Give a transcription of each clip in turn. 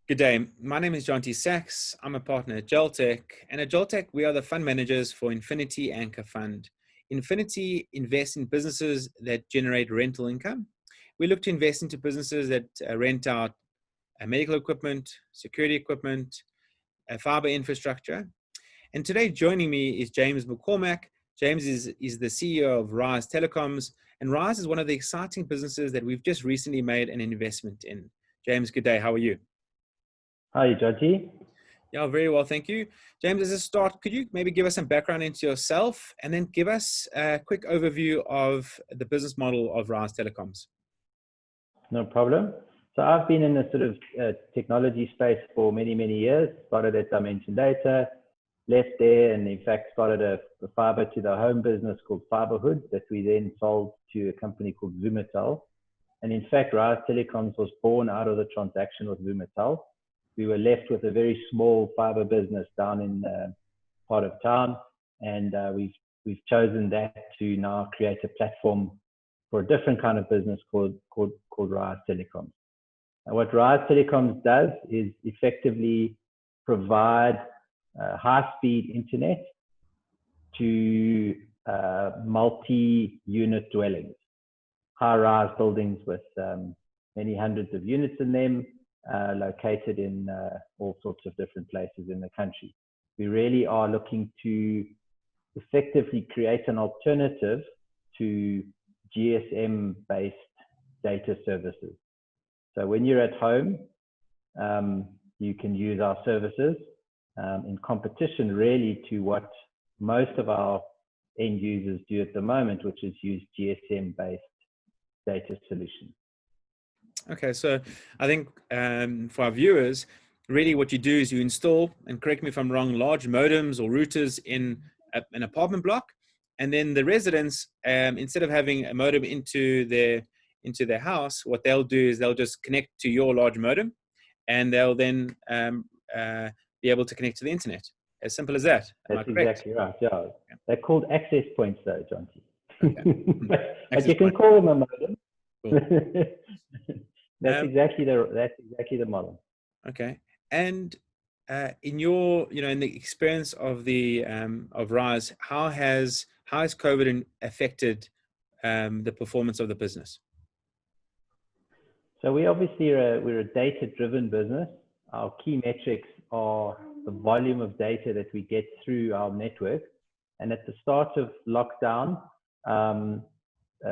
Good day. My name is Jonty Sachs. I'm a partner at Jaltech. And at Jaltech, we are the fund managers for Infinity Anchor Fund. Infinity invests in businesses that generate rental income. We look to invest into businesses that rent out medical equipment, security equipment, fiber infrastructure. And today joining me is James McCormack. James is the CEO of Rise Telecoms. And Rise is one of the exciting businesses that we've just recently made an investment in. James, good day. How are you? Hi, Georgie. Yeah, very well, thank you. James, as a start, could you maybe give us some background into yourself and then give us a quick overview of the business model of Rise Telecoms? No problem. So I've been in the sort of technology space for many, many years. Started at Dimension Data, left there, and in fact started a fiber to the home business called Fiberhood that we then sold to a company called Zumatel. And in fact, Rise Telecoms was born out of the transaction with Zumatel. We were left with a very small fiber business down in part of town, and we've chosen that to now create a platform for a different kind of business called Rise Telecoms. And what Rise Telecoms does is effectively provide high-speed internet to multi-unit dwellings, high-rise buildings with many hundreds of units in them, located in all sorts of different places in the country. We really are looking to effectively create an alternative to GSM-based data services. So when you're at home, you can use our services in competition really to what most of our end users do at the moment, which is use GSM-based data solutions. Okay, so I think for our viewers, really what you do is you install, and correct me if I'm wrong, large modems or routers in an apartment block, and then the residents, instead of having a modem into their house, what they'll do is they'll just connect to your large modem, and they'll then be able to connect to the internet. As simple as that. That's exactly right. Yeah, they're called access points, though, Jonty. Okay. but you can call them a modem. Cool. That's exactly the model. Okay, and in your, in the experience of the of Rise, how has COVID affected the performance of the business? So we obviously we're a data-driven business. Our key metrics are the volume of data that we get through our network. And at the start of lockdown,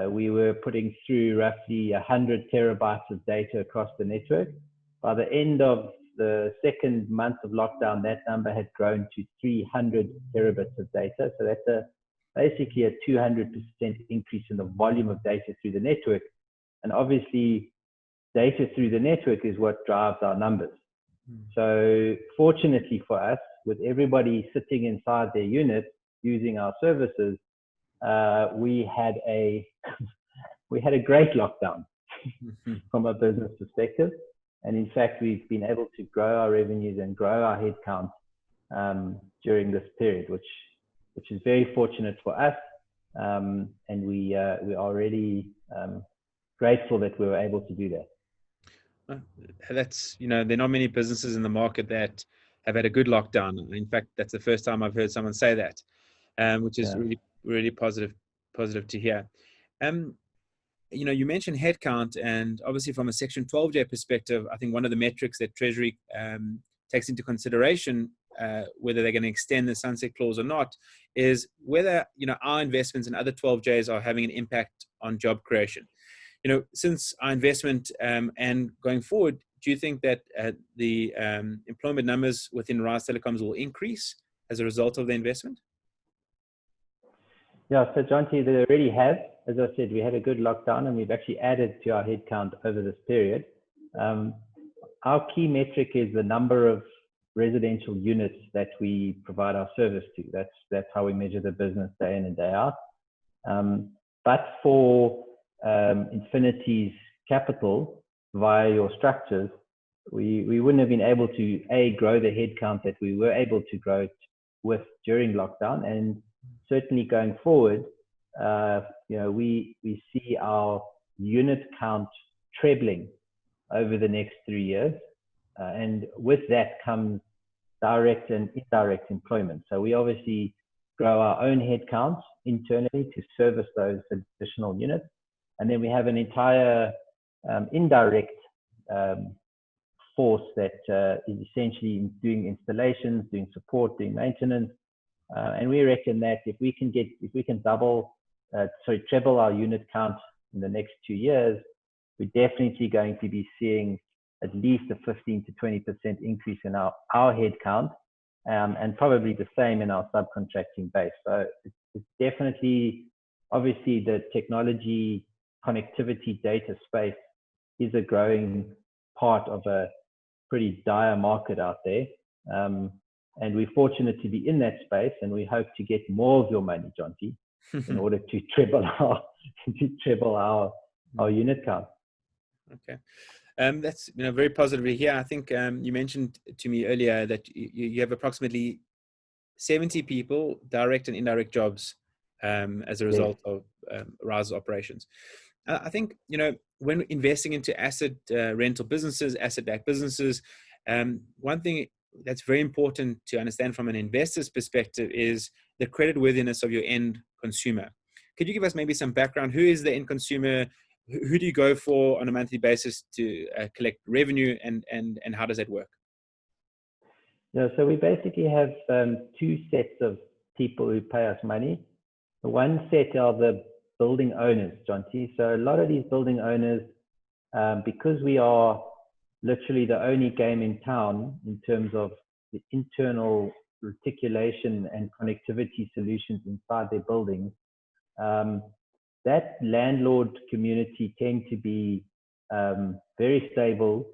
we were putting through roughly 100 terabytes of data across the network. By the end of the second month of lockdown, that number had grown to 300 terabits of data. So that's basically a 200% increase in the volume of data through the network. And obviously, data through the network is what drives our numbers. So fortunately for us, with everybody sitting inside their unit using our services, we had a great lockdown from a business perspective, and in fact we've been able to grow our revenues and grow our headcount during this period, which is very fortunate for us, and we are really grateful that we were able to do that. That's, there are not many businesses in the market that have had a good lockdown. In fact, that's the first time I've heard someone say that, which is really positive to hear. You mentioned headcount, and obviously from a Section 12J perspective, I think one of the metrics that Treasury takes into consideration, whether they're going to extend the sunset clause or not, is whether our investments in other 12Js are having an impact on job creation. Since our investment and going forward, do you think that the employment numbers within Rise Telecoms will increase as a result of the investment? Yeah, so Jonty, they already have. As I said, we had a good lockdown and we've actually added to our headcount over this period. Our key metric is the number of residential units that we provide our service to. That's how we measure the business day in and day out. But for Infinity's capital via your structures, we wouldn't have been able to grow the headcount that we were able to grow with during lockdown, and certainly going forward, we see our unit count trebling over the next 3 years. And with that comes direct and indirect employment. So we obviously grow our own headcounts internally to service those additional units. And then we have an entire indirect force that is essentially doing installations, doing support, doing maintenance. And we reckon that if we can treble our unit count in the next 2 years, we're definitely going to be seeing at least a 15 to 20% increase in our head count, and probably the same in our subcontracting base. So it's definitely, obviously, the technology, connectivity, data space is a growing part of a pretty dire market out there. And we're fortunate to be in that space, and we hope to get more of your money, Jonty, in order to treble our unit count. Okay. That's very positive to hear. I think you mentioned to me earlier that you have approximately 70 people, direct and indirect jobs, as a result of Rise's operations. I think, when investing into asset rental businesses, asset-backed businesses, one thing that's very important to understand from an investor's perspective is the creditworthiness of your end consumer. Could you give us maybe some background? Who is the end consumer? Who do you go for on a monthly basis to collect revenue, and how does that work? Yeah, so we basically have two sets of people who pay us money. The one set are the building owners, Jonty. So a lot of these building owners, because we are literally the only game in town in terms of the internal reticulation and connectivity solutions inside their buildings, that landlord community tend to be very stable,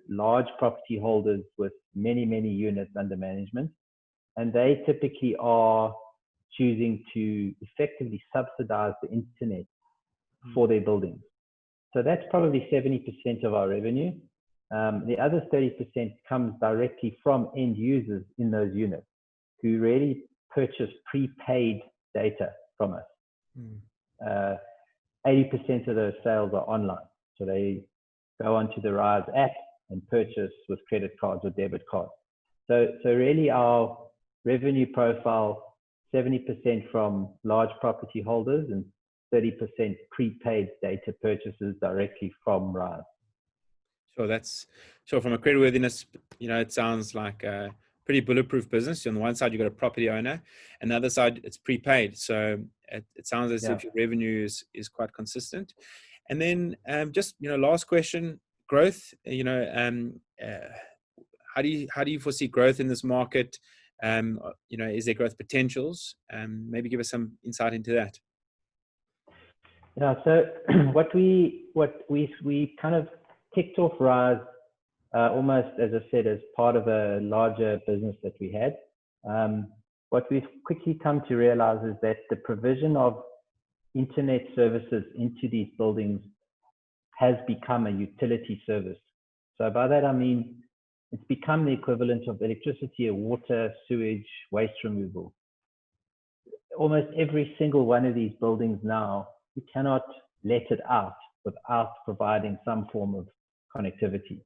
large property holders with many, many units under management. And they typically are choosing to effectively subsidize the internet for their buildings. So that's probably 70% of our revenue. The other 30% comes directly from end users in those units who really purchase prepaid data from us. 80% of those sales are online. So they go onto the Rise app and purchase with credit cards or debit cards. So really our revenue profile, 70% from large property holders and 30% prepaid data purchases directly from Rise. So from a creditworthiness, it sounds like a pretty bulletproof business. On the one side, you've got a property owner, and the other side, it's prepaid. So it sounds as if your revenue is quite consistent. And then just, last question, growth, how do you foresee growth in this market? Is there growth potentials? Maybe give us some insight into that. Yeah, so what we kind of kicked off Rise almost, as I said, as part of a larger business that we had. What we've quickly come to realize is that the provision of internet services into these buildings has become a utility service. So by that I mean it's become the equivalent of electricity, water, sewage, waste removal. Almost every single one of these buildings now, you cannot let it out without providing some form of connectivity.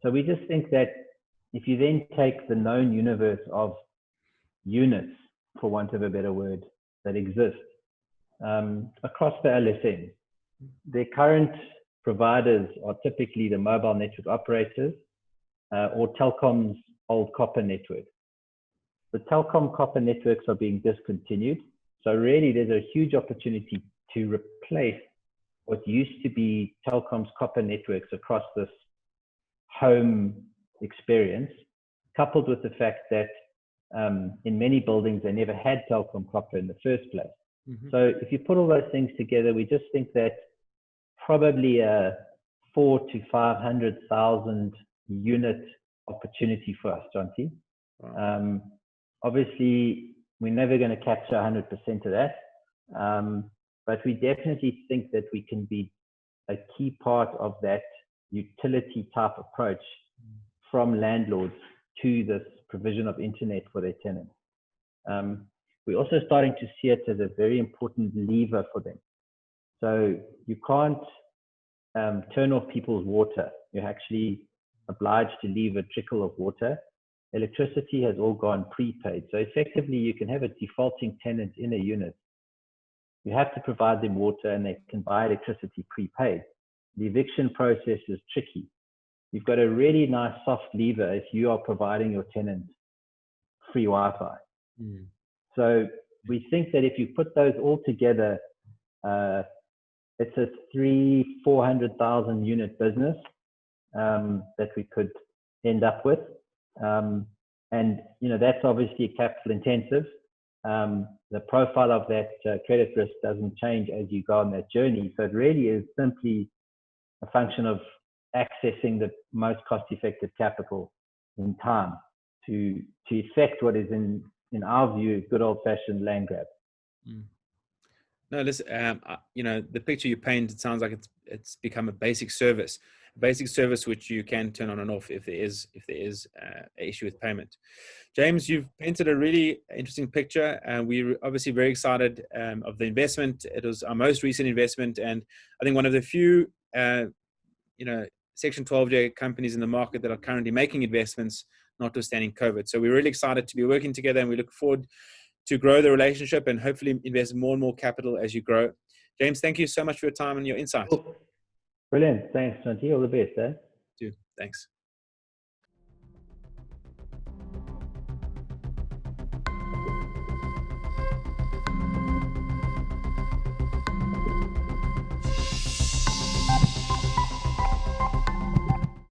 So we just think that if you then take the known universe of units, for want of a better word, that exist across the LSM, their current providers are typically the mobile network operators or Telecoms' old copper network. The Telecom copper networks are being discontinued. So really there's a huge opportunity to replace what used to be Telecom's copper networks across this home experience, coupled with the fact that in many buildings they never had Telecom copper in the first place. So if you put all those things together, we just think that probably a 400,000 to 500,000 unit opportunity for us, Jonty. Wow. Obviously, we're never going to capture 100% of that, but we definitely think that we can be a key part of that utility type approach from landlords to this provision of internet for their tenants. We're also starting to see it as a very important lever for them. So you can't turn off people's water. You actually obliged to leave a trickle of water. Electricity has all gone prepaid. So effectively, you can have a defaulting tenant in a unit. You have to provide them water and they can buy electricity prepaid. The eviction process is tricky. You've got a really nice soft lever if you are providing your tenant free Wi-Fi. Mm. So we think that if you put those all together, it's a 300,000-400,000 unit business that we could end up with. And, you know, that's obviously capital intensive. The profile of that credit risk doesn't change as you go on that journey. So it really is simply a function of accessing the most cost-effective capital in time to effect what is in our view, good old-fashioned land grab. Mm. No, listen, you know, the picture you paint, it sounds like it's become a basic service which you can turn on and off if there is an issue with payment. James, you've painted a really interesting picture, and we're obviously very excited of the investment. It was our most recent investment, and I think one of the few, you know, Section 12J companies in the market that are currently making investments, notwithstanding COVID. So we're really excited to be working together, and we look forward to grow the relationship and hopefully invest more and more capital as you grow. James, thank you so much for your time and your insight. Brilliant. Thanks, Jonty. All the best. Thanks.